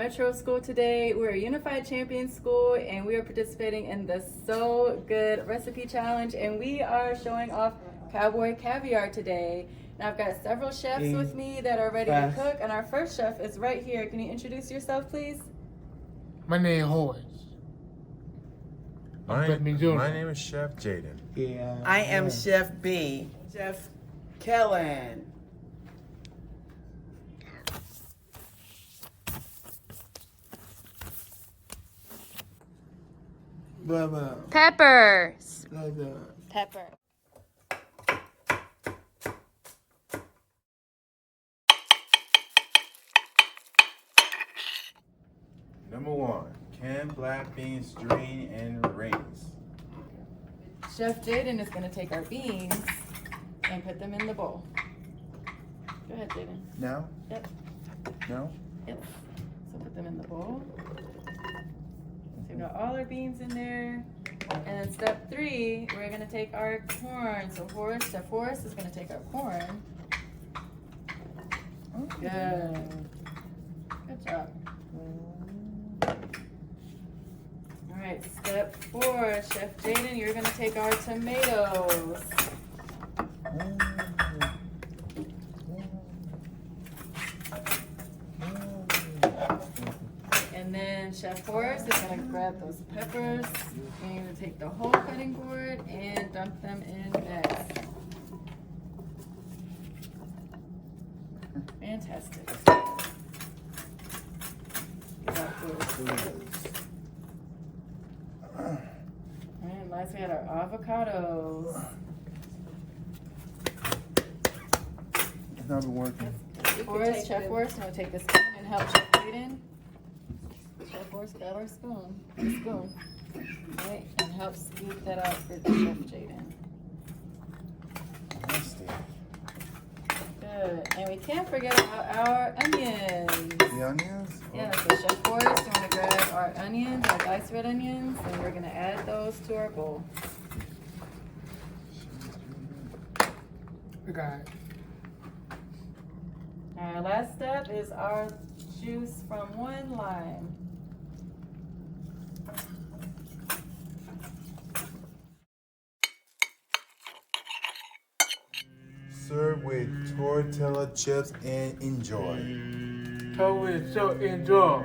Metro School today. We're a Unified Champion School and we are participating in the So Good Recipe Challenge, and we are showing off Cowboy Caviar today. Now I've got several chefs with me that are ready to cook, and our first chef is right here. Can you introduce yourself, please? My name is Horace. My name is Chef Jaden. Yeah. I am Chef B. Chef Kellen. Peppers. Pepper. Number 1, canned black beans, drain and rinse. Chef Jaden is going to take our beans and put them in the bowl. Go ahead, Jaden. Now? Yep. No? Yep. So put them in the bowl. So we've got all our beans in there. And then step 3, we're going to take our corn. So Chef Horace is going to take our corn. Good. Good job. All right, step 4, Chef Jaden, you're going to take our tomatoes. And then Chef Horace is going to grab those peppers, and you're going to take the whole cutting board and dump them in next. Fantastic. Get out those. And last we had our avocados. It's not been working. Chef Horace, I'm going to take the spoon and help Chef Jaden. Chef Horace, grab our spoon. The spoon. Right, and help scoop that out for Chef Jaden. Good. And we can't forget about our onions. The onions? Yeah, so Chef Horace, you want to grab our onions, our diced red onions, and we're going to add those to our bowl. We got it. Our last step is our juice from 1 lime. Serve with tortilla chips and enjoy. So enjoy.